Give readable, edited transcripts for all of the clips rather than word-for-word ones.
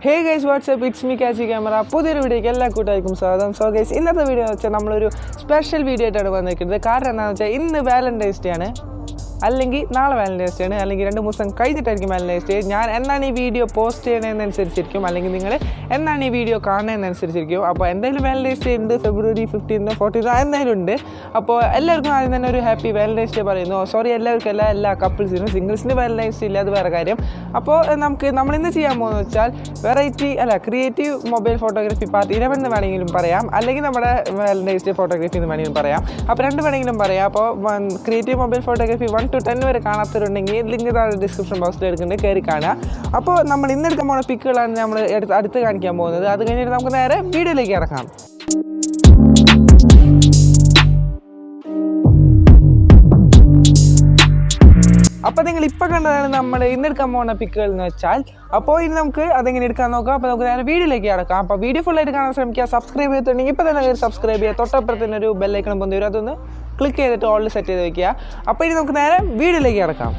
Hey guys, what's up? It's me Catchy Camera. പുതിയൊരു വീഡിയോയ്ക്ക് എല്ലാ കൂട്ടുകാർക്കും സ്വാഗതം. സോ ഗൈസ്, ഇന്നത്തെ വീഡിയോ എന്ന് വെച്ചാൽ നമ്മളൊരു സ്പെഷ്യൽ വീഡിയോ ആയിട്ടാണ് വന്നിരിക്കുന്നത്. കാരണം എന്താണെന്ന് വെച്ചാൽ ഇന്ന് വാലന്റൈൻസ് ഡേ ആണ്, അല്ലെങ്കിൽ നാളെ വാലന്റൈൻസ് ഡേ ആണ്, അല്ലെങ്കിൽ 2 ദിവസം കഴിഞ്ഞിട്ടായിരിക്കും വാലന്റൈൻസ് ഡേ. ഞാൻ എന്നാണ് ഈ വീഡിയോ പോസ്റ്റ് ചെയ്യണതെന്നനുസരിച്ചിരിക്കും, അല്ലെങ്കിൽ നിങ്ങൾ എന്നാണ് ഈ വീഡിയോ കാണുന്നതെന്നനുസരിച്ചിരിക്കും. അപ്പോൾ എന്തായാലും വാലന്റൈൻസ് ഡേ ഉണ്ട്, February 15th 14th എന്തായാലും ഉണ്ട്. അപ്പോൾ എല്ലാവർക്കും ആദ്യം തന്നെ ഒരു ഹാപ്പി വാലന്റൈൻസ് ഡേ പറയുന്നു. സോറി, എല്ലാവർക്കും എല്ലാ കപ്പിൾസിനും, സിംഗിൾസിന് വാലന്റൈൻസ് ഡേ ഇല്ല, അത് വേറെ കാര്യം. അപ്പോൾ നമ്മളിന്ന് ചെയ്യാൻ പോകുന്നത് വെച്ചാൽ ക്രിയേറ്റീവ് മൊബൈൽ ഫോട്ടോഗ്രാഫി പാർട്ട് 11 എന്ന് വേണമെങ്കിലും പറയാം, അല്ലെങ്കിൽ നമ്മുടെ വാലന്റൈൻസ് ഡേ ഫോട്ടോഗ്രാഫി എന്ന് വേണമെങ്കിലും പറയാം. അപ്പോൾ രണ്ട് വേണമെങ്കിലും പറയാം. അപ്പോൾ ക്രിയേറ്റീവ് മൊബൈൽ ഫോട്ടോഗ്രാഫി 1 to 10 വരെ കാണാത്തവരുണ്ടെങ്കിൽ ലിങ്ക് താഴെ ഡിസ്ക്രിപ്ഷൻ ബോക്സിൽ എടുക്കുന്നുണ്ട്, കയറി കാണുക. അപ്പോൾ നമ്മൾ ഇന്നെടുക്കാൻ പോകുന്ന പിക്കുകളാണ് നമ്മൾ അടുത്ത് കാണിക്കാൻ പോകുന്നത്. അത് കഴിഞ്ഞിട്ട് നമുക്ക് നേരെ വീഡിയോയിലേക്ക് ഇറക്കാം. അപ്പോൾ നിങ്ങൾ ഇപ്പോൾ കണ്ടതാണ് നമ്മൾ ഇന്നെടുക്കാൻ പോകുന്ന പിക്കുകൾ എന്ന് വെച്ചാൽ. അപ്പോൾ ഇനി നമുക്ക് അതെങ്ങനെ എടുക്കാൻ നോക്കാം. അപ്പോൾ നമുക്ക് നേരെ വീഡിയോയിലേക്ക് കിടക്കാം. അപ്പോൾ വീഡിയോ ഫുള്ളായിട്ട് കാണാൻ ശ്രമിക്കുക. സബ്സ്ക്രൈബ് ചെയ്തിട്ടുണ്ടെങ്കിൽ ഇപ്പോൾ തന്നെ സബ്സ്ക്രൈബ് ചെയ്യുക. തൊട്ടപ്പുറത്തിന് ഒരു ബെല്ലൈക്കണം പൊന്തി വരും, അതൊന്ന് ക്ലിക്ക് ചെയ്തിട്ട് ഓൾഡ് സെറ്റ് ചെയ്ത് വെക്കുക. അപ്പോൾ ഇനി നമുക്ക് നേരെ വീഡിയോയിലേക്ക് കിടക്കാം.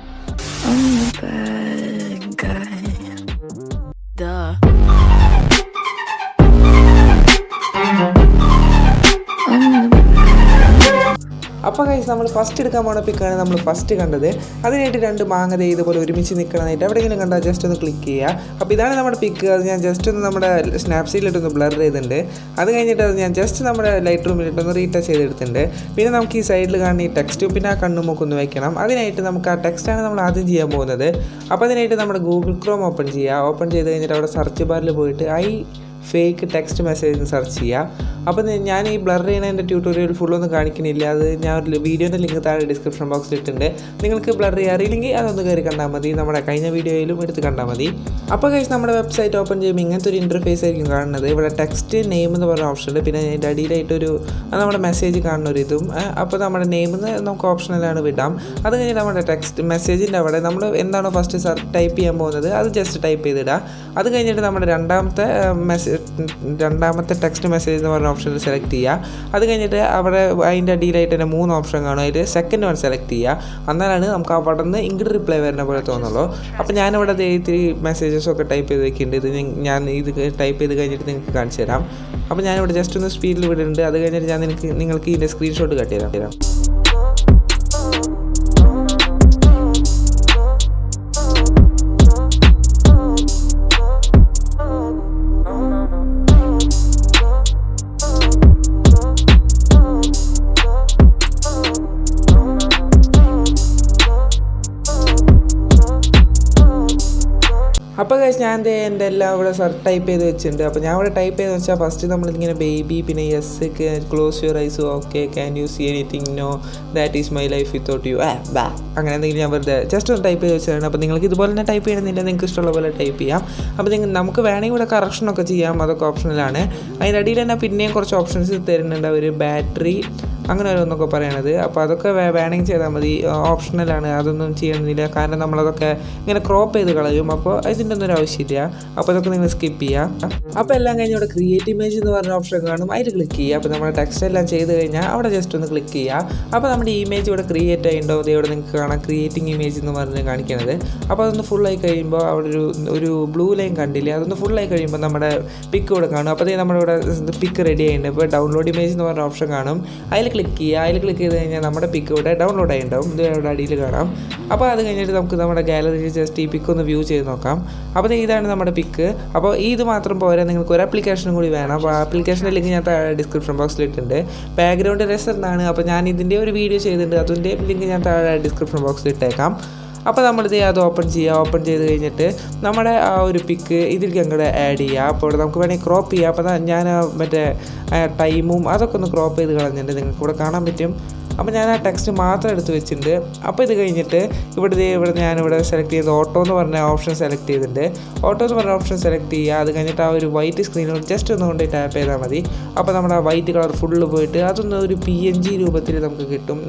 അപ്പോൾ ഗൈസ്, നമ്മൾ ഫസ്റ്റ് എടുക്കാൻ പോകുന്ന പിക്കാണ് നമ്മൾ ഫസ്റ്റ് കണ്ടത്. അതിനായിട്ട് 2 മാങ്ങ ഇതുപോലെ ഒരുമിച്ച് നിൽക്കണമായിട്ട് എവിടെയെങ്കിലും കണ്ടാൽ ജസ്റ്റ് ഒന്ന് ക്ലിക്ക് ചെയ്യുക. അപ്പോൾ ഇതാണ് നമ്മുടെ പിക്ക്. അത് ഞാൻ ജസ്റ്റ് ഒന്ന് നമ്മുടെ സ്നാപ്സീഡിലിട്ടൊന്ന് ബ്ലർ ചെയ്തിട്ടുണ്ട്. അത് കഴിഞ്ഞിട്ട് അത് ഞാൻ ജസ്റ്റ് നമ്മുടെ ലൈറ്റ്റൂമിലിട്ടൊന്ന് റീടച്ച് ചെയ്തെടുത്തിട്ടുണ്ട്. പിന്നെ നമുക്ക് ഈ സൈഡിൽ കാണുന്ന ഈ ടെക്സ്റ്റും പിന്നെ ആ കണ്ണുമൊക്കെ വെക്കണം. അതിനായിട്ട് നമുക്ക് ആ ടെക്സ്റ്റാണ് നമ്മൾ ആദ്യം ചെയ്യാൻ പോകുന്നത്. അപ്പോൾ അതിനായിട്ട് നമ്മുടെ ഗൂഗിൾ ക്രോം ഓപ്പൺ ചെയ്യുക. ഓപ്പൺ ചെയ്ത് കഴിഞ്ഞിട്ട് അവിടെ സെർച്ച് ബാറിൽ പോയിട്ട് ഫേക്ക് ടെക്സ്റ്റ് മെസ്സേജ് സെർച്ച് ചെയ്യുക. അപ്പോൾ ഞാൻ ഈ ബ്ലർ ചെയ്യുന്നതിൻ്റെ ട്യൂട്ടോറിയൽ ഫുള്ളൊന്നും കാണിക്കുന്നില്ല, അത് ഞാൻ ഒരു വീഡിയോൻ്റെ ലിങ്ക് താഴെ ഡിസ്ക്രിപ്ഷൻ ബോക്സിൽ ഇട്ടിട്ടുണ്ട്. നിങ്ങൾക്ക് ബ്ലർ ചെയ്യാറില്ലെങ്കിൽ അതൊന്ന് കയറി കണ്ടാൽ മതി, നമ്മുടെ കഴിഞ്ഞ വീഡിയോയിലും എടുത്ത് കണ്ടാൽ മതി. അപ്പോൾ ഗൈസ്, നമ്മുടെ വെബ്സൈറ്റ് ഓപ്പൺ ചെയ്യുമ്പോൾ ഇങ്ങനത്തെ ഒരു ഇൻ്റർഫേസ് ആയിരിക്കും കാണുന്നത്. ഇവിടെ ടെക്സ്റ്റ് നെയിം എന്ന് പറഞ്ഞ ഓപ്ഷൻ ഉണ്ട്, പിന്നെ അതിൻ്റെ അടിയിലായിട്ടൊരു നമ്മുടെ മെസ്സേജ് കാണുന്ന ഒരു ഇതും. അപ്പോൾ നമ്മുടെ നെയിമെന്ന് നമുക്ക് ഓപ്ഷനിലാണ് വിടാം. അത് കഴിഞ്ഞ് നമ്മുടെ ടെക്സ്റ്റ് മെസ്സേജിൻ്റെ അവിടെ നമ്മൾ എന്താണോ ഫസ്റ്റ് ടൈപ്പ് ചെയ്യാൻ പോകുന്നത് അത് ജസ്റ്റ് ടൈപ്പ് ചെയ്തിടുക. അത് കഴിഞ്ഞിട്ട് നമ്മുടെ രണ്ടാമത്തെ ടെക്സ്റ്റ് മെസ്സേജ് എന്ന് പറഞ്ഞ ഓപ്ഷനിൽ സെലക്ട് ചെയ്യുക. അത് കഴിഞ്ഞിട്ട് അവിടെ അതിൻ്റെ അടിയിലായിട്ട് തന്നെ 3 ഓപ്ഷൻ കാണും. അതിൽ സെക്കൻഡ് വൺ സെലക്ട് ചെയ്യുക. എന്നാലാണ് നമുക്ക് അവിടെ നിന്ന് ഇങ്ങോട്ട് റിപ്ലൈ വരുന്ന പോലെ തോന്നുള്ളൂ. അപ്പോൾ ഞാനിവിടെ ഇത്തിരി മെസ്സേജസൊക്കെ ടൈപ്പ് ചെയ്ത് വെക്കുന്നുണ്ട്. ഞാൻ ഇത് ടൈപ്പ് ചെയ്ത് കഴിഞ്ഞിട്ട് നിങ്ങൾക്ക് കാണിച്ചു തരാം. അപ്പോൾ ഞാനിവിടെ ജസ്റ്റ് ഒന്ന് സ്പീഡിൽ വിടുന്നുണ്ട്. അത് കഴിഞ്ഞിട്ട് ഞാൻ നിങ്ങൾക്ക് ഇതിൻ്റെ സ്ക്രീൻഷോട്ട് കാട്ടി തരാം. അപ്പോൾ ഗൈസ്, ഞാൻ എൻ്റെ എല്ലാം ഇവിടെ ടൈപ്പ് ചെയ്ത് വെച്ചിട്ടുണ്ട്. അപ്പോൾ ഞാൻ ഇവിടെ ടൈപ്പ് ചെയ്ത് വെച്ചാൽ ഫസ്റ്റ് നമ്മളിങ്ങനെ ബേബി, പിന്നെ yes, close your eyes, okay, can you see anything, no, that is my life without you, അങ്ങനെ എന്തെങ്കിലും ഞാൻ വെറുതെ ജസ്റ്റ് ഒന്ന് ടൈപ്പ് ചെയ്ത് വെച്ചതാണ്. അപ്പോൾ നിങ്ങൾക്ക് ഇതുപോലെ തന്നെ ടൈപ്പ് ചെയ്യണമെന്നില്ല, നിങ്ങൾക്ക് ഇഷ്ടമുള്ള പോലെ ടൈപ്പ് ചെയ്യാം. അപ്പോൾ നമുക്ക് വേണമെങ്കിൽ ഇവിടെ കറക്ഷനൊക്കെ ചെയ്യാം, അതൊക്കെ ഓപ്ഷനിലാണ്. അതിൻ്റെ അടിയിൽ തന്നെ പിന്നെയും കുറച്ച് ഓപ്ഷൻസ് തരുന്നുണ്ട് അവർ, ബാറ്ററി അങ്ങനെ ഓരോന്നൊക്കെ പറയണത്. അപ്പോൾ അതൊക്കെ വേണമെങ്കിൽ ചെയ്താൽ മതി, ഓപ്ഷണലാണ്, അതൊന്നും ചെയ്യണമെന്നില്ല. കാരണം നമ്മളതൊക്കെ ഇങ്ങനെ ക്രോപ്പ് ചെയ്ത് കളയും, അപ്പോൾ അതിൻ്റെ ഒന്നും ഒരു ആവശ്യമില്ല. അപ്പോൾ അതൊക്കെ നിങ്ങൾ സ്കിപ്പ് ചെയ്യുക. അപ്പോൾ എല്ലാം കഴിഞ്ഞ് ഇവിടെ ക്രിയേറ്റ് ഇമേജ് എന്ന് പറഞ്ഞ ഓപ്ഷൻ കാണും, അതിൽ ക്ലിക്ക് ചെയ്യുക. അപ്പോൾ നമ്മുടെ ടെക്സ്റ്റ് എല്ലാം ചെയ്ത് കഴിഞ്ഞാൽ അവിടെ ജസ്റ്റ് ഒന്ന് ക്ലിക്ക് ചെയ്യുക. അപ്പോൾ നമ്മുടെ ഇമേജ് ഇവിടെ ക്രിയേറ്റ് ആയിട്ടുണ്ടോ, ഇവിടെ നിങ്ങൾക്ക് കാണാം ക്രിയേറ്റിംഗ് ഇമേജ് എന്ന് പറഞ്ഞ് കാണിക്കുന്നത്. അപ്പോൾ അതൊന്ന് ഫുള്ളായി കഴിയുമ്പോൾ അവിടെ ഒരു ബ്ലൂ ലൈൻ കണ്ടില്ലേ, അതൊന്ന് ഫുള്ളായി കഴിയുമ്പോൾ നമ്മുടെ പിക്ക് ഇവിടെ കാണും. അപ്പോൾ നമ്മുടെ ഇവിടെ പിക്ക് റെഡി ആയിട്ടുണ്ട്. ഇപ്പോൾ ഡൗൺലോഡ് ഇമേജ് എന്ന് പറഞ്ഞ ഓപ്ഷൻ കാണും, അതിൽ ക്ലിക്ക് ചെയ്യുക. അതിൽ ക്ലിക്ക് ചെയ്ത് കഴിഞ്ഞാൽ നമ്മുടെ പിക്ക് ഇവിടെ ഡൗൺലോഡ് ആയിട്ടുണ്ടാവും, ഇത് ഇവിടെ അടിയിൽ കാണാം. അപ്പോൾ അത് കഴിഞ്ഞിട്ട് നമുക്ക് നമ്മുടെ ഗാലറിയിൽ ജസ്റ്റ് ഈ പിക്ക് ഒന്ന് വ്യൂ ചെയ്ത് നോക്കാം. അപ്പോൾ ഇതാണ് നമ്മുടെ പിക്ക്. അപ്പോൾ ഇത് മാത്രം പോരാ, നിങ്ങൾക്ക് ഒരു ആപ്ലിക്കേഷനും കൂടി വേണം. അപ്പോൾ ആപ്ലിക്കേഷൻ്റെ ലിങ്ക് ഞാൻ താഴെ ഡിസ്ക്രിപ്ഷൻ ബോക്സിൽ ഇട്ടിട്ടുണ്ട്. ബാക്ക്ഗ്രൗണ്ട് റെസറിനാണ്. അപ്പോൾ ഞാൻ ഇതിൻ്റെ ഒരു വീഡിയോ ചെയ്തിട്ടുണ്ട്, അതിൻ്റെ ലിങ്ക് ഞാൻ താഴെ ഡിസ്ക്രിപ്ഷൻ ബോക്സിൽ ഇട്ടേക്കാം. അപ്പോൾ നമ്മളിത് അത് ഓപ്പൺ ചെയ്യുക. ഓപ്പൺ ചെയ്ത് കഴിഞ്ഞിട്ട് നമ്മുടെ ആ ഒരു പിക്ക് ഇതിലേക്ക് അങ്ങോട്ട് ആഡ് ചെയ്യുക. അപ്പോൾ ഇവിടെ നമുക്ക് വേണമെങ്കിൽ ക്രോപ്പ് ചെയ്യാം. അപ്പോൾ ഞാൻ മറ്റേ ടൈമും അതൊക്കെ ഒന്ന് ക്രോപ്പ് ചെയ്ത് കളഞ്ഞിട്ടുണ്ട്, നിങ്ങൾക്ക് ഇവിടെ കാണാൻ പറ്റും. അപ്പോൾ ഞാൻ ആ ടെക്സ്റ്റ് മാത്രം എടുത്ത് വെച്ചിട്ടുണ്ട്. അപ്പോൾ ഇത് കഴിഞ്ഞിട്ട് ഇവിടെ ഞാനിവിടെ സെലക്ട് ചെയ്ത് ഓട്ടോ എന്ന് പറഞ്ഞ ഓപ്ഷൻ സെലക്ട് ചെയ്തിട്ടുണ്ട്. ഓട്ടോ എന്ന് പറഞ്ഞ ഓപ്ഷൻ സെലക്ട് ചെയ്യുക. അത് കഴിഞ്ഞിട്ട് ആ ഒരു വൈറ്റ് സ്ക്രീനോട് ജസ്റ്റ് ഒന്ന് കൊണ്ട് ടാപ്പ് ചെയ്താൽ മതി. അപ്പോൾ നമ്മുടെ ആ വൈറ്റ് കളർ ഫുള്ള് പോയിട്ട് അതൊന്ന് ഒരു PNG രൂപത്തിൽ നമുക്ക് കിട്ടും.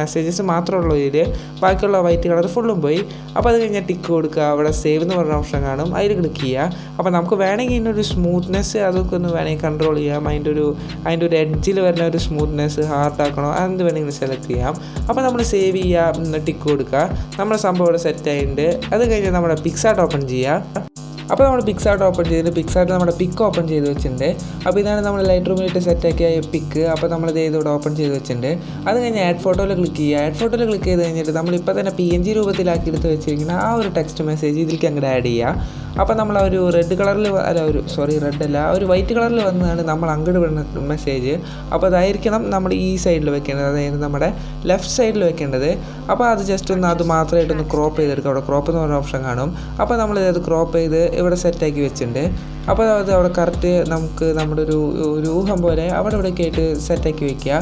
മെസ്സേജസ് മാത്രമുള്ള ഇതിൽ, ബാക്കിയുള്ള വൈറ്റ് കളർ ഫുള്ളും പോയി. അപ്പോൾ അത് കഴിഞ്ഞാൽ ടിക്ക് കൊടുക്കുക. അവിടെ സേവ് എന്ന് പറഞ്ഞ ഓപ്ഷൻ കാണും, അതിൽ ക്ലിക്ക് ചെയ്യുക. അപ്പോൾ നമുക്ക് വേണമെങ്കിൽ ഇതിനൊരു സ്മൂത്ത്നെസ് അതൊക്കെ ഒന്ന് വേണമെങ്കിൽ കൺട്രോൾ ചെയ്യാം. അതിൻ്റെ ഒരു എഡ്ജിൽ വരുന്ന ഒരു സ്മൂത്ത്നെസ് ഹാർട്ടാക്കണോ അതെന്ത് വേണമെങ്കിൽ സെലക്ട് ചെയ്യാം. അപ്പോൾ നമ്മൾ സേവ് ചെയ്യുക, ടിക്ക് കൊടുക്കുക. നമ്മുടെ സംഭവം ഇവിടെ സെറ്റ് ആയിട്ടുണ്ട്. അത് കഴിഞ്ഞ് നമ്മുടെ പിക്സാർട്ട് ഓപ്പൺ ചെയ്യുക. അപ്പോൾ നമ്മൾ പിക്സാർട്ട് ഓപ്പൺ ചെയ്തിട്ട് പിക്സാർട്ടിൽ നമ്മുടെ പിക്ക് ഓപ്പൺ ചെയ്ത് വെച്ചിട്ടുണ്ട്. അപ്പോൾ ഇതാണ് നമ്മൾ ലൈറ്റ്റൂമിലിട്ട് സെറ്റാക്കിയ പിക്ക്. അപ്പോൾ നമ്മളിത് ഇതോടെ ഓപ്പൺ ചെയ്ത് വെച്ചിട്ടുണ്ട്. അത് കഴിഞ്ഞ് ആഡ് ഫോട്ടോയിൽ ക്ലിക്ക് ചെയ്യുക. ആഡ് ഫോട്ടോയിൽ ക്ലിക്ക് ചെയ്ത് കഴിഞ്ഞിട്ട് നമ്മളിപ്പോൾ തന്നെ PNG രൂപത്തിലാക്കി എടുത്ത് വെച്ചിരിക്കുന്ന ആ ഒരു ടെക്സ്റ്റ് മെസ്സേജ് ഇതിലേക്ക് അങ്ങോട്ട് ആഡ് ചെയ്യുക. അപ്പോൾ നമ്മൾ ആ ഒരു റെഡ് കളറിൽ റെഡ് അല്ല ഒരു വൈറ്റ് കളറിൽ വന്നതാണ് നമ്മൾ അങ്ങോട്ട് വിടുന്ന മെസ്സേജ്. അപ്പോൾ അതായിരിക്കണം നമ്മൾ ഈ സൈഡിൽ വെക്കേണ്ടത്, അതായത് നമ്മുടെ ലെഫ്റ്റ് സൈഡിൽ വെക്കേണ്ടത്. അപ്പോൾ അത് ജസ്റ്റ് ഒന്ന് അത് മാത്രമായിട്ടൊന്ന് ക്രോപ്പ് ചെയ്തെടുക്കുക. അവിടെ ക്രോപ്പ് എന്ന് പറഞ്ഞ ഓപ്ഷൻ കാണും. അപ്പോൾ നമ്മളിത് ക്രോപ്പ് ചെയ്ത് ഇവിടെ സെറ്റാക്കി വെച്ചിട്ടുണ്ട്. അപ്പോൾ അത് അവിടെ കറക്റ്റ് നമുക്ക് നമ്മുടെ ഒരു ഊഹം പോലെ അവിടെ ഇവിടെയൊക്കെ ആയിട്ട് സെറ്റാക്കി വയ്ക്കുക.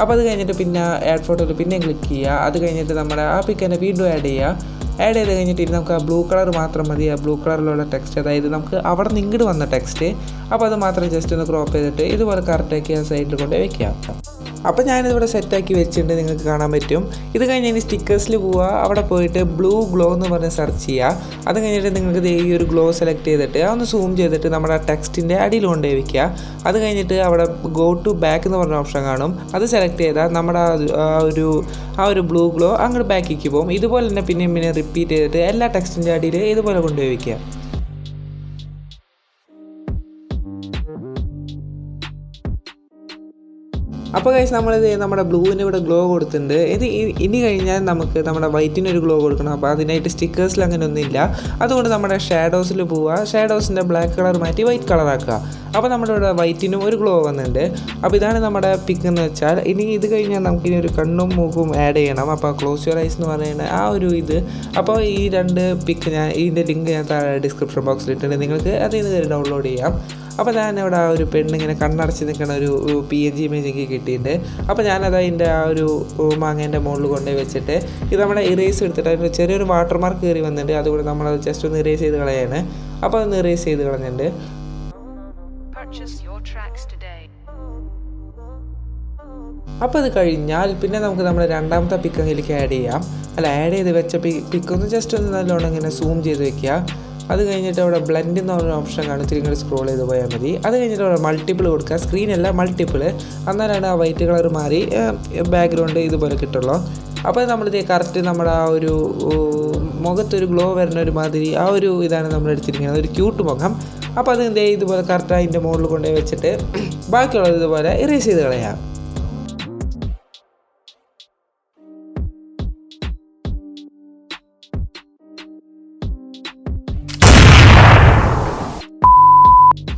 അപ്പോൾ അത് കഴിഞ്ഞിട്ട് പിന്നെ ആഡ് ഫോട്ടോയിൽ പിന്നെയും ക്ലിക്ക് ചെയ്യുക. അത് കഴിഞ്ഞിട്ട് നമ്മുടെ ആ പിക്ക് തന്നെ വീണ്ടും ആഡ് ചെയ്യുക. ആഡ് ചെയ്ത് കഴിഞ്ഞിട്ട് നമുക്ക് ആ ബ്ലൂ കളർ മാത്രം മതി. ആ ബ്ലൂ കളറിലുള്ള ടെക്സ്റ്റ്, അതായത് നമുക്ക് അവിടെ നിന്ന് ഇങ്ങോട്ട് വന്ന ടെക്സ്റ്റ്. അപ്പോൾ അത് മാത്രം ജസ്റ്റ് ഒന്ന് ക്രോപ്പ് ചെയ്തിട്ട് ഇതുപോലെ കറക്റ്റാക്കി ആ സൈഡിൽ കൊണ്ട് വയ്ക്കാം. അപ്പോൾ ഞാനിതിവിടെ സെറ്റാക്കി വെച്ചിട്ടുണ്ട്, നിങ്ങൾക്ക് കാണാൻ പറ്റും. ഇത് കഴിഞ്ഞ് ഇനി സ്റ്റിക്കേഴ്സിൽ പോവുക. അവിടെ പോയിട്ട് ബ്ലൂ ഗ്ലോ എന്ന് പറഞ്ഞ് സെർച്ച് ചെയ്യുക. അത് കഴിഞ്ഞിട്ട് നിങ്ങൾക്ക് ഈ ഒരു ഗ്ലോ സെലക്ട് ചെയ്തിട്ട് അതൊന്ന് സൂം ചെയ്തിട്ട് നമ്മുടെ ആ ടെക്സ്റ്റിൻ്റെ അടിയിൽ കൊണ്ടുപോയി വയ്ക്കുക. അത് കഴിഞ്ഞിട്ട് അവിടെ ഗോ ടു ബാക്ക് എന്ന് പറഞ്ഞ ഓപ്ഷൻ കാണും. അത് സെലക്ട് ചെയ്താൽ നമ്മുടെ ആ ഒരു ബ്ലൂ ഗ്ലോ അങ്ങോട്ട് ബാക്കിലേക്ക് പോകും. ഇതുപോലെ തന്നെ പിന്നെ റിപ്പീറ്റ് ചെയ്തിട്ട് എല്ലാ ടെക്സ്റ്റിൻ്റെ അടിയിൽ ഇതുപോലെ കൊണ്ടുപോയി വയ്ക്കുക. അപ്പോൾ ഗൈസ് നമ്മളിത് നമ്മുടെ ബ്ലൂവിന് ഇവിടെ ഗ്ലോ കൊടുത്തിട്ടുണ്ട്. ഇനി കഴിഞ്ഞാൽ നമുക്ക് നമ്മുടെ വൈറ്റിനൊരു ഗ്ലോ കൊടുക്കണം. അപ്പോൾ അതിനായിട്ട് സ്റ്റിക്കേഴ്സിൽ അങ്ങനെ ഒന്നുമില്ല. അതുകൊണ്ട് നമ്മുടെ ഷാഡോസിൽ പോവുക. ഷാഡോസിൻ്റെ ബ്ലാക്ക് കളർ മാറ്റി വൈറ്റ് കളറാക്കുക. അപ്പോൾ നമ്മുടെ ഇവിടെ വൈറ്റിനും ഒരു ഗ്ലോ വന്നിട്ടുണ്ട്. അപ്പോൾ ഇതാണ് നമ്മുടെ പിക്ക് എന്ന് വെച്ചാൽ. ഇനി ഇത് കഴിഞ്ഞാൽ നമുക്കിനി ഒരു കണ്ണും മൂക്കും ആഡ് ചെയ്യണം. അപ്പോൾ ക്ലോസ് യുവർ ഐസ് എന്ന് പറയുന്ന ആ ഒരു ഇത്. അപ്പോൾ ഈ രണ്ട് പിക്ക് ഇതിൻ്റെ ലിങ്ക് ഞാൻ ഡിസ്ക്രിപ്ഷൻ ബോക്സിൽ ഇട്ടിട്ടുണ്ട്. നിങ്ങൾക്ക് അതിൽ നിന്ന് ഡൗൺലോഡ് ചെയ്യാം. അപ്പോൾ ഞാനിവിടെ ആ ഒരു പെണ്ണിങ്ങനെ കണ്ണടച്ച് നിൽക്കുന്ന ഒരു PNG ഇമേജ് എനിക്ക് കിട്ടിയിട്ടുണ്ട്. അപ്പോൾ ഞാനത് അതിൻ്റെ ആ ഒരു മാങ്ങേൻ്റെ മുകളിൽ കൊണ്ടുപോയി വെച്ചിട്ട് ഇത് നമ്മുടെ ഇറേസ് എടുത്തിട്ട് അതിന് ചെറിയൊരു വാട്ടർ മാർക്ക് കയറി വന്നിട്ടുണ്ട്. അതുകൊണ്ട് നമ്മളത് ജസ്റ്റ് ഒന്ന് ഇറേസ് ചെയ്ത് കളയാണ്. അപ്പോൾ അതൊന്ന് ഇറേസ് ചെയ്ത് കളഞ്ഞിട്ടുണ്ട്. അപ്പോൾ അത് കഴിഞ്ഞാൽ പിന്നെ നമുക്ക് നമ്മുടെ രണ്ടാമത്തെ പിക്ക് അതിലേക്ക് ആഡ് ചെയ്യാം. ആഡ് ചെയ്ത് വെച്ച പിക്കൊന്ന് ജസ്റ്റ് ഒന്ന് നല്ലോണം ഇങ്ങനെ സൂം ചെയ്ത് വെക്കുക. അത് കഴിഞ്ഞിട്ട് അവിടെ ബ്ലെൻഡ് എന്ന് പറഞ്ഞ ഓപ്ഷൻ കാണും. ഇത്തിരി ഇങ്ങോട്ട് സ്ക്രോൾ ചെയ്ത് പോയാൽ മതി. അത് കഴിഞ്ഞിട്ട് അവിടെ മൾട്ടിപ്പിൾ കൊടുക്കുക. സ്ക്രീനല്ല മൾട്ടിപ്പിൾ, എന്നാലാണ് ആ വൈറ്റ് കളർ മാറി ബാക്ക്ഗ്രൗണ്ട് ഇതുപോലെ കിട്ടുള്ളൂ. അപ്പോൾ നമ്മളിത് കറക്റ്റ് നമ്മുടെ ആ ഒരു മുഖത്തൊരു ഗ്ലോ വരുന്ന ഒരു മാതിരി ആ ഒരു ഇതാണ് നമ്മൾ എടുത്തിരിക്കുന്നത്, ഒരു ക്യൂട്ട് മുഖം. അപ്പോൾ അത് ഇതുപോലെ കറക്റ്റ് അതിൻ്റെ മുകളിൽ കൊണ്ടുപോയി വെച്ചിട്ട് ബാക്കിയുള്ളത് ഇതുപോലെ ഇറേസ് ചെയ്ത് കളയാം.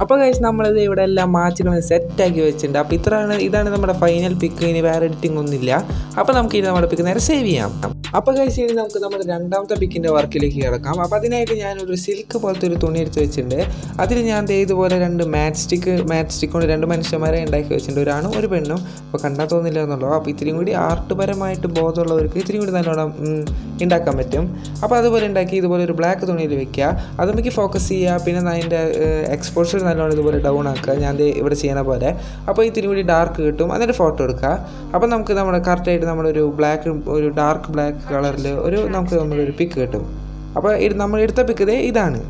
അപ്പോൾ ഗൈസ് നമ്മളിത് ഇവിടെ എല്ലാം മാച്ചുകൾ സെറ്റാക്കി വെച്ചിട്ടുണ്ട്. അപ്പോൾ ഇതാണ് നമ്മുടെ ഫൈനൽ പിക്ക്. ഇനി വേറെ എഡിറ്റിംഗ് ഒന്നുമില്ല. അപ്പോൾ നമുക്ക് ഇനി നമ്മുടെ പിക്ക് നേരെ സേവ് ചെയ്യാം. അപ്പോൾ ഗൈസ് ഇനി നമുക്ക് നമ്മുടെ രണ്ടാമത്തെ പിക്കിൻ്റെ വർക്കിലേക്ക് കിടക്കാം. അപ്പോൾ അതിനായിട്ട് ഞാനൊരു സിൽക്ക് പോലത്തെ ഒരു തുണി എടുത്ത് വെച്ചിട്ടുണ്ട്. അതിൽ ഞാൻ ഇതുപോലെ രണ്ട് മാറ്റ് സ്റ്റിക്ക് കൊണ്ട് രണ്ട് മനുഷ്യന്മാരെ ഉണ്ടാക്കി വെച്ചിട്ടുണ്ട്, ഒരാണും ഒരു പെണ്ണും. അപ്പോൾ കണ്ടാൽ തോന്നില്ല എന്നുള്ളൂ. അപ്പോൾ ഇത്തിരി കൂടി ആർട്ട്പരമായിട്ട് ബോധമുള്ളവർക്ക് ഇത്തിരി കൂടി നല്ലോണം ഉണ്ടാക്കാൻ പറ്റും. അപ്പോൾ അതുപോലെ ഉണ്ടാക്കി ഇതുപോലെ ഒരു ബ്ലാക്ക് തുണിയിൽ വെക്കുക. അത് നമുക്ക് ഫോക്കസ് ചെയ്യുക. പിന്നെ അതിൻ്റെ എക്സ്പോഷർ നല്ലോണം ഇതുപോലെ ഡൗൺ ആക്കുക, ഞാൻ ഇവിടെ ചെയ്യണ പോലെ. അപ്പോൾ ഇത്തിരി കൂടി ഡാർക്ക് കിട്ടും. എന്നിട്ട് ഫോട്ടോ എടുക്കുക. അപ്പോൾ നമുക്ക് നമ്മുടെ കറക്റ്റായിട്ട് ഒരു ഡാർക്ക് ബ്ലാക്ക് കളറിൽ നമ്മളൊരു പിക്ക് കിട്ടും. അപ്പോൾ നമ്മൾ എടുത്ത പിക്ക് ഇതാണ്.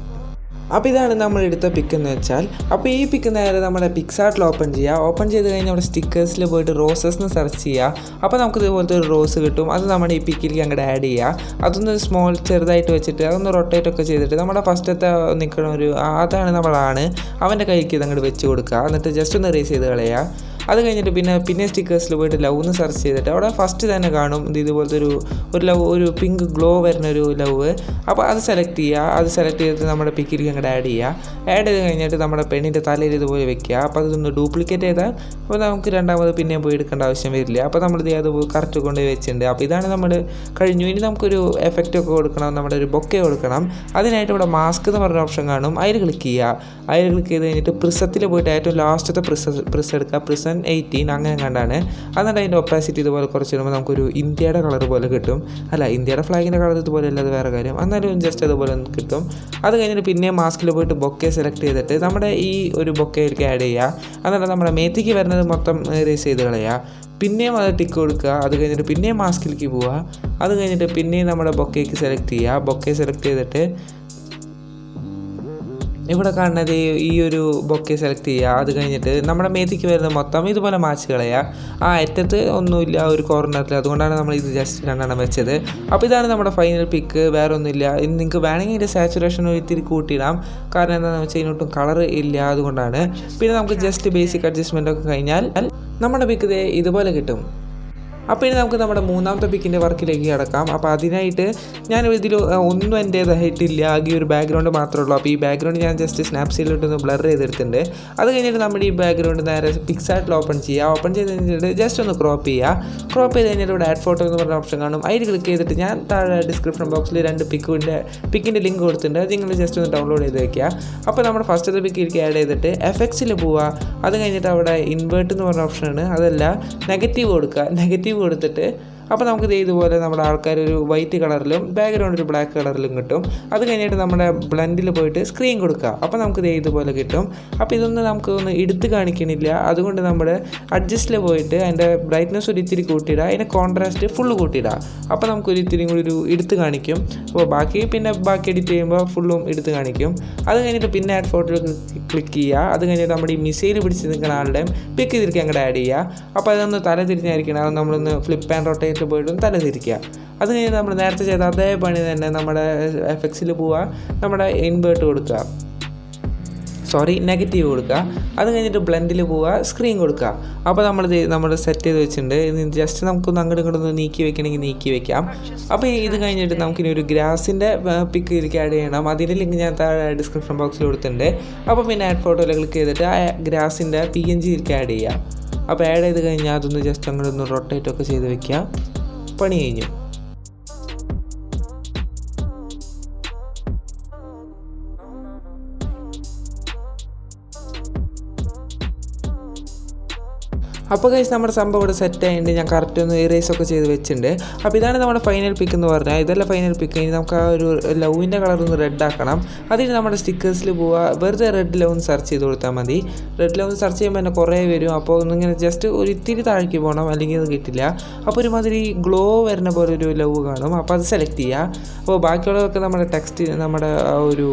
അപ്പോൾ ഇതാണ് നമ്മൾ എടുത്ത പിക്ക് എന്ന് വെച്ചാൽ. അപ്പോൾ ഈ പിക്ക് നേരെ നമ്മുടെ പിക്സാർട്ടിൽ ഓപ്പൺ ചെയ്യുക. ഓപ്പൺ ചെയ്ത് കഴിഞ്ഞാൽ നമ്മുടെ സ്റ്റിക്കേഴ്സിൽ പോയിട്ട് റോസസ് എന്ന് സെർച്ച് ചെയ്യുക. അപ്പോൾ നമുക്ക് ഇതുപോലത്തെ ഒരു റോസ് കിട്ടും. അത് നമ്മുടെ ഈ പിക്കിലേക്ക് അങ്ങോട്ട് ആഡ് ചെയ്യുക. അതൊന്ന് ചെറുതായിട്ട് വെച്ചിട്ട് അതൊന്ന് റൊട്ടേറ്റ് ഒക്കെ ചെയ്തിട്ട് നമ്മുടെ ഫസ്റ്റത്തെ നിൽക്കണ അതാണ് നമ്മളാണ് അവൻ്റെ കൈക്ക് ഇത് അങ്ങോട്ട് വെച്ച് കൊടുക്കുക. എന്നിട്ട് ജസ്റ്റ് ഒന്ന് റേസ് ചെയ്ത് കളയുക. അത് കഴിഞ്ഞിട്ട് പിന്നെ സ്റ്റിക്കേഴ്സിൽ പോയിട്ട് ലവ് എന്ന് സെർച്ച് ചെയ്തിട്ട് അവിടെ ഫസ്റ്റ് തന്നെ കാണും ഇതുപോലത്തെ ഒരു പിങ്ക് ഗ്ലോ വരുന്ന ഒരു ലവ്. അപ്പോൾ അത് സെലക്ട് ചെയ്യുക. അത് സെലക്ട് ചെയ്തിട്ട് നമ്മുടെ പിക്കിലേക്ക് അങ്ങോട്ട് ആഡ് ചെയ്യുക. ആഡ് ചെയ്ത് കഴിഞ്ഞിട്ട് നമ്മുടെ പെണ്ണിൻ്റെ തലയിൽ ഇതുപോലെ വെക്കുക. അപ്പോൾ അതൊന്ന് ഡ്യൂപ്ലിക്കേറ്റ് ചെയ്താൽ അപ്പോൾ നമുക്ക് രണ്ടാമത് പിന്നെയും പോയി എടുക്കേണ്ട ആവശ്യം വരില്ല. അപ്പോൾ നമ്മളിത് അത് കറക്റ്റ് കൊണ്ടുപോയി വെച്ചിട്ടുണ്ട്. അപ്പോൾ ഇതാണ് നമ്മൾ കഴിഞ്ഞു. ഇനി നമുക്കൊരു എഫക്റ്റൊക്കെ കൊടുക്കണം, നമ്മുടെ ഒരു ബൊക്കെ കൊടുക്കണം. അതിനായിട്ട് ഇവിടെ മാസ്ക് എന്ന് പറഞ്ഞ ഓപ്ഷൻ കാണും. അതിൽ ക്ലിക്ക് ചെയ്യുക. അതിൽ ക്ലിക്ക് ചെയ്ത് കഴിഞ്ഞിട്ട് പ്രിസത്തിൽ പോയിട്ട് ഏറ്റവും ലാസ്റ്റത്തെ പ്രിസ് എടുക്കുക. പ്രിസൻ 18 അങ്ങനെ കണ്ടാണ്. എന്നിട്ട് അതിൻ്റെ ഒപ്പാസിറ്റി ഇതുപോലെ കുറച്ച് ഇടുമ്പോൾ നമുക്കൊരു ഇന്ത്യയുടെ കളർ പോലെ കിട്ടും. ഇന്ത്യയുടെ ഫ്ലാഗിൻ്റെ കളർ ഇതുപോലെ അല്ലാതെ വേറെ കാര്യം, എന്നാലും ജസ്റ്റ് അതുപോലെ കിട്ടും. അത് കഴിഞ്ഞിട്ട് പിന്നെ മാസ്കിൽ പോയിട്ട് ബൊക്കെ സെലക്ട് ചെയ്തിട്ട് നമ്മുടെ ഈ ഒരു ബൊക്കയിലേക്ക് ആഡ് ചെയ്യുക. എന്നിട്ട് നമ്മുടെ മേത്തേക്ക് വരുന്നത് മൊത്തം റേസ് ചെയ്ത് കളയുക. പിന്നെയും അത് ടിക്ക് കൊടുക്കുക. അത് കഴിഞ്ഞിട്ട് പിന്നെയും മാസ്കിലേക്ക് പോവുക. അത് കഴിഞ്ഞിട്ട് പിന്നെയും നമ്മുടെ ബൊക്കയ്ക്ക് സെലക്ട് ചെയ്യുക. ബൊക്കെ സെലക്ട് ചെയ്തിട്ട് ഇവിടെ കാണുന്നത് ഈ ഒരു ബൊക്കെ സെലക്ട് ചെയ്യുക. അത് കഴിഞ്ഞിട്ട് നമ്മുടെ മേത്തേക്ക് വരുന്ന മൊത്തം ഇതുപോലെ മാച്ച് കളയുക. ആ അറ്റത്ത് ഒന്നുമില്ല ഒരു കോർണറിൽ, അതുകൊണ്ടാണ് നമ്മൾ ഇത് ജസ്റ്റ് 2 വെച്ചത്. അപ്പോൾ ഇതാണ് നമ്മുടെ ഫൈനൽ പിക്ക്. വേറെ ഒന്നുമില്ല. ഇനി നിങ്ങൾക്ക് വേണമെങ്കിൽ ഇതിൻ്റെ സാച്ചുറേഷൻ ഒത്തിരി കൂട്ടിയിടാം, കാരണം എന്താണെന്ന് വെച്ചാൽ ഇതിനൊട്ടും കളർ ഇല്ല, അതുകൊണ്ടാണ്. പിന്നെ നമുക്ക് ജസ്റ്റ് ബേസിക് അഡ്ജസ്റ്റ്മെൻ്റ് ഒക്കെ കഴിഞ്ഞാൽ നമ്മുടെ പിക്ക് ഇതുപോലെ കിട്ടും. അപ്പോൾ ഇനി നമുക്ക് നമ്മുടെ 3ാമത്തെ പിക്കിൻ്റെ വർക്കിലേക്ക് കിടക്കാം. അപ്പോൾ അതിനായിട്ട് ഞാൻ ഇതിൽ ഒന്നും എൻ്റേതായിട്ടില്ല, ആകെ ഒരു ബാക്ക്ഗ്രൗണ്ട് മാത്രമേ ഉള്ളൂ. അപ്പോൾ ഈ ബാക്ക്ഗ്രൗണ്ട് ഞാൻ ജസ്റ്റ് സ്നാപ്സീഡിലോട്ടൊന്ന് ബ്ലർ ചെയ്തെടുത്തിട്ടുണ്ട്. അത് കഴിഞ്ഞിട്ട് നമ്മുടെ ഈ ബാക്ക്ഗ്രൗണ്ട് നേരെ പിക്സാർട്ടിൽ ഓപ്പൺ ചെയ്യുക. ഓപ്പൺ ചെയ്ത് കഴിഞ്ഞിട്ട് ജസ്റ്റ് ഒന്ന് ക്രോപ്പ് ചെയ്യുക. ക്രോപ്പ് ചെയ്ത് കഴിഞ്ഞിട്ട് ഇവിടെ ആഡ് ഫോട്ടോ എന്ന് പറഞ്ഞ ഓപ്ഷൻ കാണും. അതിൽ ക്ലിക്ക് ചെയ്തിട്ട് ഞാൻ താഴെ ഡിസ്ക്രിപ്ഷൻ ബോക്സിൽ 2 പിക്കിൻ്റെ ലിങ്ക് കൊടുത്തിട്ടുണ്ട്. അത് നിങ്ങൾ ജസ്റ്റ് ഒന്ന് ഡൗൺലോഡ് ചെയ്ത് വയ്ക്കുക. അപ്പോൾ നമ്മുടെ ഫസ്റ്റത്തെ പിക്കിലേക്ക് ആഡ് ചെയ്തിട്ട് എഫക്ട്സിൽ പോവുക. അത് കഴിഞ്ഞിട്ട് അവിടെ ഇൻവേർട്ട് എന്ന് പറഞ്ഞ ഓപ്ഷനാണ്, അതല്ല നെഗറ്റീവ് കൊടുക്കുക. നെഗറ്റീവ് കൊടുത്തിട്ട് അപ്പോൾ നമുക്ക് ഇതുപോലെ നമ്മുടെ ആൾക്കാർ ഒരു വൈറ്റ് കളറിലും ബാക്ക്ഗ്രൗണ്ട് ഒരു ബ്ലാക്ക് കളറിലും കിട്ടും. അത് കഴിഞ്ഞിട്ട് നമ്മുടെ ബ്ലെൻഡിൽ പോയിട്ട് സ്ക്രീൻ കൊടുക്കുക. അപ്പോൾ നമുക്ക് ഇതുപോലെ കിട്ടും. അപ്പോൾ ഇതൊന്നും നമുക്കൊന്ന് എടുത്ത് കാണിക്കണില്ല, അതുകൊണ്ട് നമ്മൾ അഡ്ജസ്റ്റിൽ പോയിട്ട് അതിൻ്റെ ബ്രൈറ്റ്നസ് ഒരു ഇത്തിരി കൂട്ടിയിടുക, അതിൻ്റെ കോൺട്രാസ്റ്റ് ഫുള്ള് കൂട്ടിയിടുക. അപ്പോൾ നമുക്കൊരു ഇത്തിരി കൂടി ഒരു എടുത്ത് കാണിക്കും. അപ്പോൾ ബാക്കി എഡിറ്റ് ചെയ്യുമ്പോൾ ഫുള്ളും എടുത്ത് കാണിക്കും. അത് കഴിഞ്ഞിട്ട് പിന്നെ ആഡ് ഫോട്ടോയിൽ ക്ലിക്ക് ചെയ്യുക. അത് കഴിഞ്ഞിട്ട് നമ്മുടെ ഈ മിസൈൽ പിടിച്ച് നിൽക്കുന്ന ആളുടെയും പിക്ക് ഇതിലേക്ക് അങ്ങോട്ട് ആഡ് ചെയ്യുക. അപ്പോൾ അതൊന്ന് തല തിരിഞ്ഞായിരിക്കണം, അത് നമ്മളൊന്ന് ഫ്ലിപ്പ് ആൻഡ് റൊട്ടേറ്റ് പോയിട്ട് തല തിരിക്കുക. അത് കഴിഞ്ഞ് നമ്മൾ നേരത്തെ ചെയ്ത അതേ പണി തന്നെ നമ്മുടെ എഫക്ട്സിൽ പോവുക, നമ്മുടെ ഇൻവേർട്ട് കൊടുക്കുക, നെഗറ്റീവ് കൊടുക്കുക. അത് കഴിഞ്ഞിട്ട് ബ്ലെൻഡിൽ പോവുക, സ്ക്രീൻ കൊടുക്കുക. അപ്പോൾ നമ്മൾ സെറ്റ് ചെയ്ത് വെച്ചിട്ടുണ്ട്. ജസ്റ്റ് നമുക്കൊന്ന് അങ്ങോട്ട് ഇങ്ങോട്ടൊന്ന് നീക്കി വെക്കണമെങ്കിൽ നീക്കി വെക്കാം. അപ്പോൾ ഇത് കഴിഞ്ഞിട്ട് നമുക്കിനി ഒരു ഗ്രാസിൻ്റെ പിക്ക് ഇതിലേക്ക് ആഡ് ചെയ്യണം. അതിൻ്റെ ലിങ്ക് ഞാൻ താഴെ ഡിസ്ക്രിപ്ഷൻ ബോക്സിൽ കൊടുത്തിട്ടുണ്ട്. അപ്പോൾ പിന്നെ ആഡ് ഫോട്ടോയിൽ ക്ലിക്ക് ചെയ്തിട്ട് ആ ഗ്രാസിൻ്റെ PNG ഇതിലേക്ക് ആഡ് ചെയ്യുക. അപ്പോൾ ആഡ് ചെയ്ത് കഴിഞ്ഞാൽ അതൊന്ന് ജസ്റ്റ് അങ്ങോട്ടൊന്ന് റൊട്ടേറ്റ് ഒക്കെ ചെയ്ത് വെക്കുക. പണി കഴിഞ്ഞു. അപ്പോൾ ഗൈസ് നമ്മുടെ സംഭവം ഇവിടെ സെറ്റ് ആയിട്ട് ഞാൻ കറക്റ്റ് ഒന്ന് ഇറേസ് ഒക്കെ ചെയ്ത് വെച്ചിട്ടുണ്ട്. അപ്പോൾ ഇതാണ് നമ്മുടെ ഫൈനൽ പിക്ക് എന്ന് പറഞ്ഞാൽ. ഇതല്ല ഫൈനൽ പിക്ക്. ഇനി നമുക്ക് ആ ഒരു ലവിൻ്റെ കളർ ഒന്ന് റെഡ് ആക്കണം. അതിന് നമ്മുടെ സ്റ്റിക്കേഴ്സിൽ പോവുക, വെറുതെ റെഡ് ലവ് ഒന്ന് സെർച്ച് ചെയ്ത് കൊടുത്താൽ മതി. റെഡ് ലവ് സെർച്ച് ചെയ്യുമ്പോൾ തന്നെ കുറേ വരും. അപ്പോൾ ഒന്നിങ്ങനെ ജസ്റ്റ് ഒരു ഇത്തിരി താഴേക്ക് പോകണം, അല്ലെങ്കിൽ അത് കിട്ടില്ല. അപ്പോൾ ഒരുമാതിരി ഗ്ലോ വരുന്ന പോലെ ഒരു ലവ് കാണും. അപ്പോൾ അത് സെലക്ട് ചെയ്യുക. അപ്പോൾ ബാക്കിയുള്ളതൊക്കെ നമ്മുടെ ടെക്സ്റ്റ്, നമ്മുടെ ആ ഒരു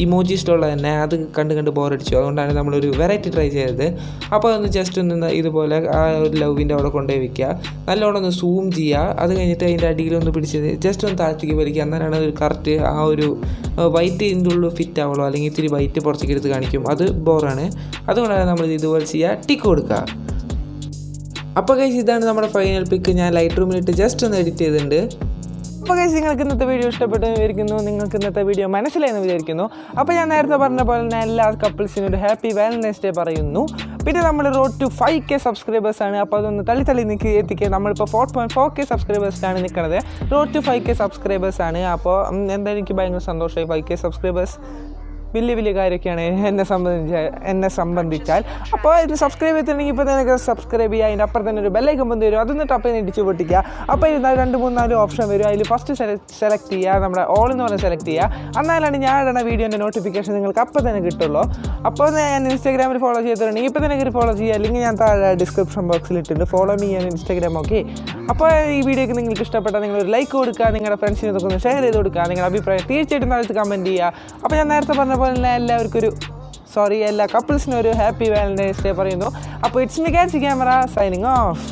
ഇമോജിസ്റ്റുള്ള തന്നെ അത് കണ്ട് ബോറടിച്ചു. അതുകൊണ്ടാണ് നമ്മളൊരു വെറൈറ്റി ട്രൈ ചെയ്തത്. അപ്പോൾ ഒന്ന് ജസ്റ്റ് ഒന്ന് ഇതുപോലെ ആ ഒരു ലവിൻ്റെ അവിടെ കൊണ്ടുപോയി വയ്ക്കുക. നല്ലോണം ഒന്ന് സൂം ചെയ്യുക. അത് കഴിഞ്ഞിട്ട് അതിൻ്റെ അടിയിലൊന്ന് പിടിച്ച് ജസ്റ്റ് ഒന്ന് താഴത്തേക്ക് വലിക്കുക. അന്നേരമാണ് ഒരു കറക്റ്റ് ആ ഒരു വൈറ്റ് ഇതിൻ്റെ ഉള്ളിൽ ഫിറ്റ് ആവുള്ളൂ, അല്ലെങ്കിൽ ഇത്തിരി വൈറ്റ് പുറത്തേക്ക് എടുത്ത് കാണിക്കും. അത് ബോറാണ്. അതുകൊണ്ടാണ് നമ്മൾ ഇതുപോലെ ചെയ്യുക, ടിക്ക് കൊടുക്കുക. അപ്പോൾ ഗൈസ് ഇതാണ് നമ്മുടെ ഫൈനൽ പിക്ക്. ഞാൻ ലൈറ്റ്റൂമിലിട്ട് ജസ്റ്റ് ഒന്ന് എഡിറ്റ് ചെയ്തിട്ടുണ്ട്. അപ്പോൾ ഗൈസ് നിങ്ങൾക്ക് ഇന്നത്തെ വീഡിയോ ഇഷ്ടപ്പെട്ടെന്ന് വിചാരിക്കുന്നു, നിങ്ങൾക്ക് ഇന്നത്തെ വീഡിയോ മനസ്സിലായെന്ന് വിചാരിക്കുന്നു. അപ്പോൾ ഞാൻ നേരത്തെ പറഞ്ഞ പോലെ തന്നെ എല്ലാ കപ്പിൾസിനും ഒരു ഹാപ്പി വാലന്റൈൻസ് ഡേ പറയുന്നു. പിന്നെ നമ്മൾ റോഡ് ടു 5K സബ്സ്ക്രൈബേഴ്സാണ്. അപ്പോൾ അതൊന്ന് തള്ളി നിൽക്കി എത്തിക്കുക. നമ്മളിപ്പോൾ 4.4K സബ്സ്ക്രൈബേഴ്സിലാണ് നിൽക്കുന്നത്. റോഡ് ടു 5K സബ്സ്ക്രൈബേഴ്സാണ്. അപ്പോൾ എന്തായാലും എനിക്ക് ഭയങ്കര സന്തോഷമായി. 5K സബ്സ്ക്രൈബേഴ്സ് വലിയ കാര്യമൊക്കെയാണ് എന്നെ സംബന്ധിച്ചാൽ. അപ്പോൾ ഇത് സബ്സ്ക്രൈബ് ചെയ്തിട്ടുണ്ടെങ്കിൽ ഇപ്പോൾ തന്നെ സബ്സ്ക്രൈബ് ചെയ്യുക. അതിൻ്റെ അപ്പുറം തന്നെ ഒരു ബെല്ലൈക്കൺ വന്ന് വരും, അതൊന്ന് ടപ്പ് ഇടിച്ച് പൊട്ടിക്കുക. അപ്പോൾ ഇത് 2-3-4 ഓപ്ഷൻ വരും. അതിൽ ഫസ്റ്റ് സെലക്ട് ചെയ്യുക, നമ്മുടെ ഓൾ എന്ന് പറഞ്ഞാൽ സെലക്ട് ചെയ്യുക. എന്നാലാണ് ഞാൻ ഇടുന്ന വീഡിയോൻ്റെ നോട്ടിഫിക്കേഷൻ നിങ്ങൾക്ക് അപ്പോൾ തന്നെ കിട്ടുള്ളൂ. അപ്പോൾ ഞാൻ ഇൻസ്റ്റാഗ്രാമിൽ ഫോളോ ചെയ്തിട്ടുണ്ടെങ്കിൽ ഇപ്പോൾ തന്നെ ഫോളോ ചെയ്യുക. അല്ലെങ്കിൽ ഞാൻ താഴെ ഡിസ്ക്രിപ്ഷൻ ബോക്സിൽ ഇട്ടിട്ടുണ്ട്, ഫോളോ മീ ചെയ്യാൻ ഇൻസ്റ്റാഗ്രാം. ഓക്കെ, അപ്പോൾ ഈ വീഡിയോക്ക് നിങ്ങൾക്ക് ഇഷ്ടപ്പെട്ടാൽ നിങ്ങളൊരു ലൈക്ക് കൊടുക്കുക, നിങ്ങളുടെ ഫ്രണ്ട്സിന് ഇതൊക്കെ ഒന്ന് ഷെയർ ചെയ്ത് കൊടുക്കുക. നിങ്ങളുടെ അഭിപ്രായം തീർച്ചയായിട്ടും താഴത്ത് കമൻറ്റ് ചെയ്യുക. അപ്പോൾ ഞാൻ നേരത്തെ പറഞ്ഞ പോലെ എല്ലാ കപ്പിൾസിനും ഒരു ഹാപ്പി വാലന്റൈൻസ് ഡേ പറയുന്നു. അപ്പോൾ ഇറ്റ്സ് മീ കാച്ചി ക്യാമറ സൈനിങ് ഓഫ്.